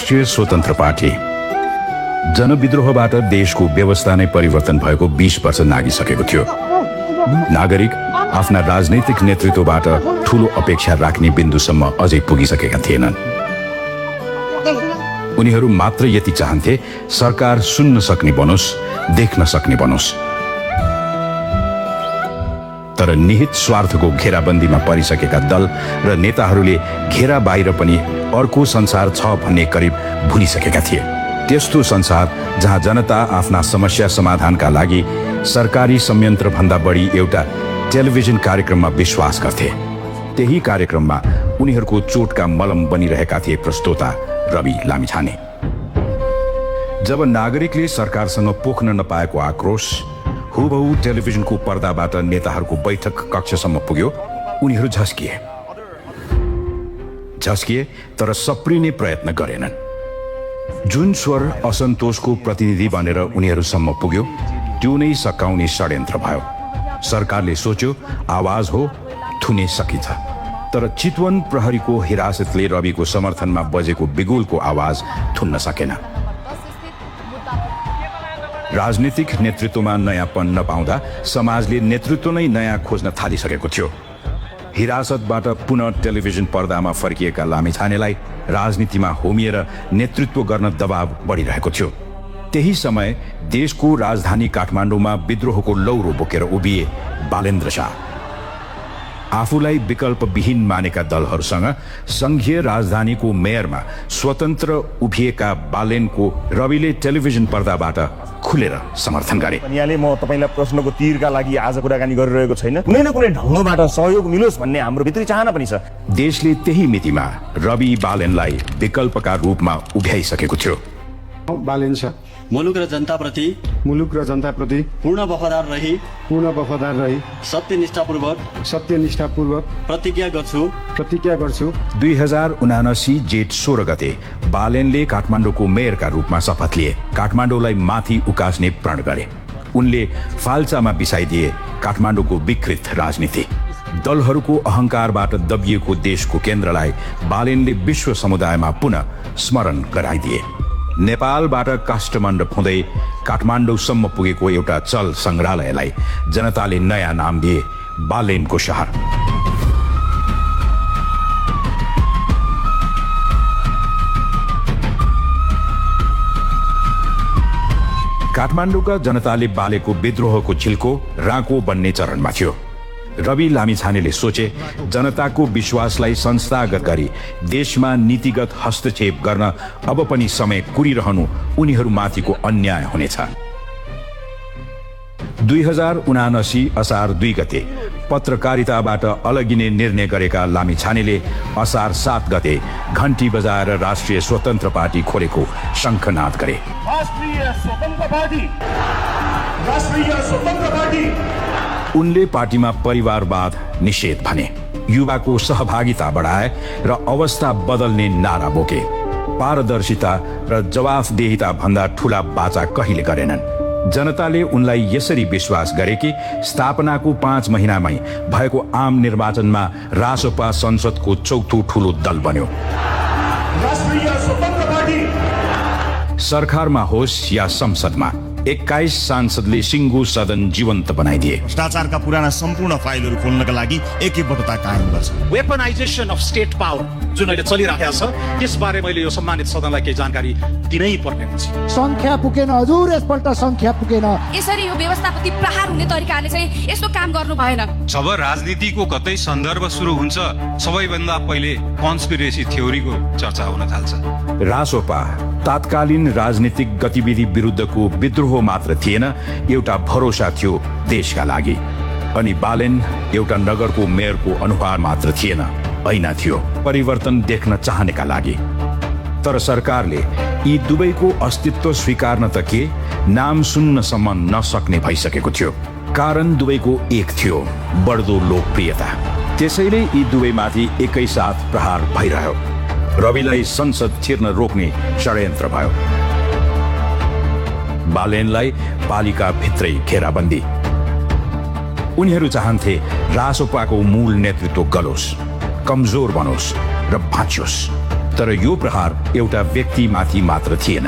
राष्ट्रिय स्वतन्त्र पार्टी जनविद्रोहबाट देशको व्यवस्था नै परिवर्तन भएको 20 वर्ष नागिसकेको थियो। नागरिक आफ्ना राजनैतिक नेतृत्वबाट ठूलो अपेक्षा राख्ने बिन्दुसम्म अझै पुगिसकेका थिएनन्। उनीहरू मात्र यति चाहन्थे सरकार सुन्न सक्ने बनोस्, देख्न सक्ने बनोस्। तर निहित स्वार्थको घेराबन्दीमा परिसकेका दल र नेताहरूले घेरा बाहिर पनि अर्को संसार छ भन्ने करिब भुलिसकेका थिए। त्यस्तो संसार जहाँ जनता आफ्ना समस्या समाधानका लागि सरकारी संयन्त्र भन्दा बढी एउटा टेलिभिजन कार्यक्रममा विश्वास गर्थे। त्यही कार्यक्रममा उनीहरूको चोटका मलम बनिरहेका थिए प्रस्तोता रवि लामिछाने। जब नागरिकले सरकारसँग पोख्न नपाएको आक्रोश हुबहु टेलिभिजनको पर्दाबाट नेताहरूको बैठक कक्षसम्म पुग्यो, उनीहरू झस्किए तर सप्रिने प्रयत्न गरेनन्। जुन स्वर असन्तोषको प्रतिनिधि बनेर उनीहरूसम्म पुग्यो त्यो नै सकाउने षड्यन्त्र भयो। सरकारले सोच्यो आवाज हो, थुने सकिन्छ। तर चितवन प्रहरीको हिरासतले रविको समर्थनमा बजेको बिगुलको आवाज थुन्न सकेन। राजनीतिक नेतृत्वमा नयाँपन नपाउँदा समाजले नेतृत्व नै नयाँ खोज्न थालिसकेको थियो। हिरासतबाट पुनः टेलिभिजन पर्दामा फर्किएका लामिछानेलाई राजनीतिमा होमिएर नेतृत्व गर्न दबाव बढिरहेको थियो। त्यही समय देशको राजधानी काठमाडौँमा विद्रोहको लौरो बोकेर उभिए बालेन्द्र शाह। आफूलाई विकल्पविहीन मानेका दलहरूसँग संघीय राजधानीको मेयरमा स्वतन्त्र उभिएका बालेनको रविले टेलिभिजन पर्दाबाट खुलेर समर्थन गरे। यहाँले म तपाईलाई प्रश्नको तीरका लागि आज कुराकानी गरिरहेको छैन, कुनै न कुनै ढङ्गबाट सहयोग मिलोस् भन्ने हाम्रो भित्री चाहना पनि छ। देशले त्यही मितिमा रवि बालेनलाई विकल्पका रूपमा उभ्याइसकेको थियो। बालेन शाह मुलुक र जनताप्रति पूर्ण वफादार रही सत्यनिष्ठापूर्वक प्रतिज्ञा गर्छु। 2079 जेठ 16 गते बालेनले काठमाडौँको मेयरका रूपमा शपथ लिए। काठमाडौँलाई माथि उकास्ने प्रण गरे। उनले फाल्चामा बिसाइदिए काठमाडौँको विकृत राजनीति। दलहरूको अहंकारबाट दबिएको देशको केन्द्रलाई बालेनले विश्व समुदायमा पुनः स्मरण गराइदिए। नेपालबाट काष्ठमण्डप हुँदै काठमाडौँसम्म पुगेको एउटा चल संग्रहालयलाई जनताले नयाँ नाम दिए बालेनको शहर। काठमाडौँका जनताले बालेको विद्रोहको छिल्को राँको बन्ने चरणमा थियो। रवि लामिछानेले सोचे जनताको विश्वासलाई संस्थागत गरी देशमा नीतिगत हस्तक्षेप गर्न अब पनि समय कुरिरहनु उनीहरूमाथिको अन्याय हुनेछ। 2079 असार 2 गते पत्रकारिताबाट अलगिने निर्णय गरेका लामिछानेले असार 7 गते घण्टी बजाएर राष्ट्रिय स्वतन्त्र पार्टी खोलेको शङ्खनाद गरे। उनले पार्टीमा परिवारवाद निषेध भने, युवाको सहभागिता बढाए र अवस्था बदल्ने नारा बोके। पारदर्शिता र जवाफदेहिता भन्दा ठूला बाचा कहिले गरेनन्। जनताले उनलाई यसरी विश्वास गरे कि स्थापनाको 5 महिनामै भएको आम निर्वाचनमा रासोपा संसदको चौथो ठूलो दल बन्यो। सरकारमा होस् या संसदमा 21 सांसदले सिङ्गो सदन जीवन्त बनाइदिए। भ्रष्टाचारका पुराना सम्पूर्ण फाइलहरू खोल्नका लागि एकबद्धता कायम गर्छ। वेपनाइजेसन अफ स्टेट पावर जुन अहिले चलिरहेको छ त्यसबारे मैले यो सम्मानित सदनलाई केही जानकारी दिनै पर्ने हुन्छ। संख्या पुगेन हजुर, यसपल्ट संख्या पुगेन। यसरी यो व्यवस्थापति प्रहार हुने तरिकाले चाहिँ यस्तो काम गर्नु भएन। जब राजनीतिको कतै सन्दर्भ सुरु हुन्छ सबैभन्दा पहिले कन्स्पिरेसी थ्योरीको चर्चा हुन थाल्छ। रासोपा तात्कालीन राजनीतिक गतिविधि विरुद्धको विद्रोह मात्र थिएन, एउटा भरोसा थियो देशका लागि। अनि बालेन एउटा नगरको मेयरको अनुहार मात्र थिएन, ऐना थियो परिवर्तन देख्न चाहनेका लागि। तर सरकारले यी दुवैको अस्तित्व स्वीकार्न त के, नाम सुन्नसम्म नसक्ने भइसकेको थियो। कारण दुवैको एक थियो, बढ्दो लोकप्रियता। त्यसैले यी दुवैमाथि एकैसाथ प्रहार भइरह्यो। रविलाई संसद छिर्न रोक्ने षड्यन्त्र भयो। बालेनलाई पालिका भित्रै घेराबन्दी। उनीहरू चाहन्थे रासोपाको मूल नेतृत्व गलोस्, कमजोर बनोस् र भाँच्योस्। तर यो प्रहार एउटा व्यक्तिमाथि मात्र थिएन,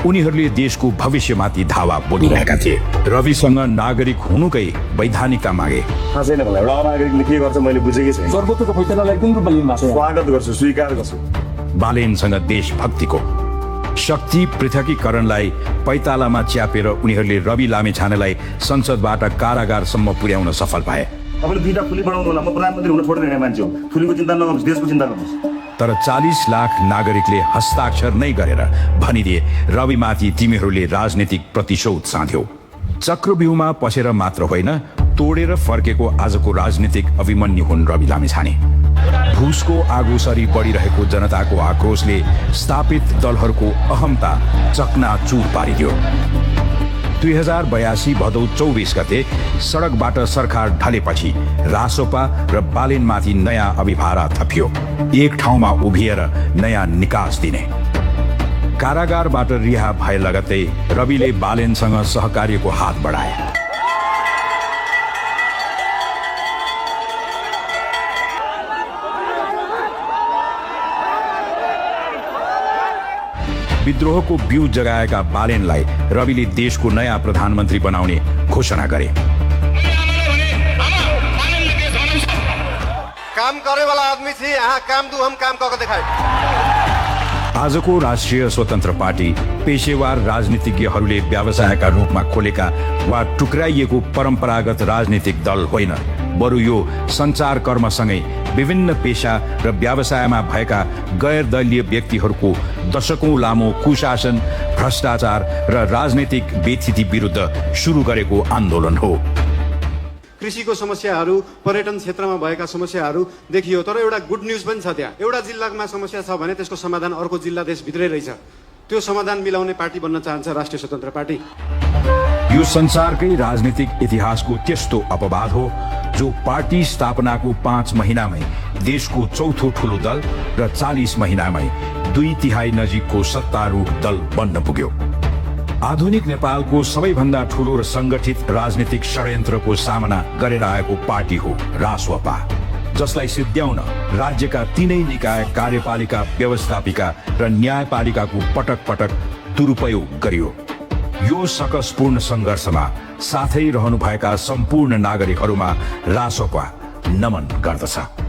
उनीहरूले देशको भविष्यमाथि धावा बोलिरहेका थिए। रविसँग नागरिक हुनुकै वैधानिकता मागे। थाहा छैन मलाई एउटा नागरिकले के गर्छ मैले बुझेकै छैन। सर्वोच्चको फैसलालाई कुन रूपमा लिनु भएको छ? स्वागत गर्छु, स्वीकार गर्छु। बालेनसँग देशभक्तिको शक्ति पृथकीकरणलाई पैतालामा च्यापेर उनीहरूले रवि लामेछानेलाई संसदबाट कारागारसम्म पुर्याउन सफल भए। तपाईँले दुईटा फुली बनाउनु होला, म प्रधानमन्त्री हुन छोडिदिने मान्छे हो। फुलीको चिन्ता नगर्नुहोस्, देशको चिन्ता गर्नुहोस्। तर 40 लाख नागरिकले हस्ताक्षर नै गरेर भनिदिए, रविमाथि तिमीहरूले राजनीतिक प्रतिशोध साध्यो। चक्रव्यूहमा पसेर मात्र होइन, तोडेर फर्केको आजको राजनीतिक अभिमन्यु हुन् रवि लामेछाने। भुसको आगोसरी बढिरहेको जनताको आक्रोशले स्थापित दलहरूको अहमता चकनाचुर पारिदियो। 2082 भदौ 24 गते सडकबाट सरकार ढलेपछि रासोपा र बालेनमाथि नयाँ अभिभारा थपियो। एक ठाउँमा उभिएर नयाँ निकास दिने। कारागारबाट रिहा भए लगत्तै रविले बालेनसँग सहकार्यको हात बढाए। विद्रोहको बिउ जगाएका बालेनलाई रविले देशको नयाँ प्रधानमन्त्री बनाउने घोषणा गरे। काम करे वाला आदमी थी, यहाँ काम दू हम काम करके दिखाए। आजको राष्ट्रिय स्वतन्त्र पार्टी पेशेवार राजनीतिज्ञहरूले व्यवसायका रूपमा खोलेका वा टुक्राइएको परम्परागत राजनीतिक दल होइन, बरु यो सञ्चार कर्मसँगै विभिन्न पेशा र व्यवसायमा भएका गैर दलीय व्यक्तिहरूको दशकौं लामो कुशासन, भ्रष्टाचार र राजनीतिक बेथिति विरुद्ध सुरु गरेको आन्दोलन हो। कृषिको समस्याहरू, पर्यटन क्षेत्रमा भएका समस्याहरू देखियो, तर एउटा गुड न्युज पनि छ। त्यहाँ एउटा जिल्लामा समस्या छ भने त्यसको समाधान अर्को जिल्ला देशभित्रै रहेछ। त्यो समाधान मिलाउने पार्टी बन्न चाहन्छ राष्ट्रिय स्वतन्त्र पार्टी। यो संसारकै राजनीतिक इतिहासको त्यस्तो अपवाद हो जो पार्टी स्थापनाको 5 महिनामै देशको चौथो ठूलो दल र 40 महिनामै 2/3 नजिकको सत्तारूढ दल बन्न पुग्यो। आधुनिक नेपालको सबैभन्दा ठूलो र संगठित राजनीतिक षड्यन्त्रको सामना गरेर आएको पार्टी हो रासोपा, जसलाई सिद्ध्याउन राज्यका तीनै निकाय, कार्यपालिका, व्यवस्थापिका र न्यायपालिकाको पटक पटक दुरुपयोग गरियो। यो सकसपूर्ण संघर्षमा साथै रहनुभएका सम्पूर्ण नागरिकहरूमा रासोपा नमन गर्दछ।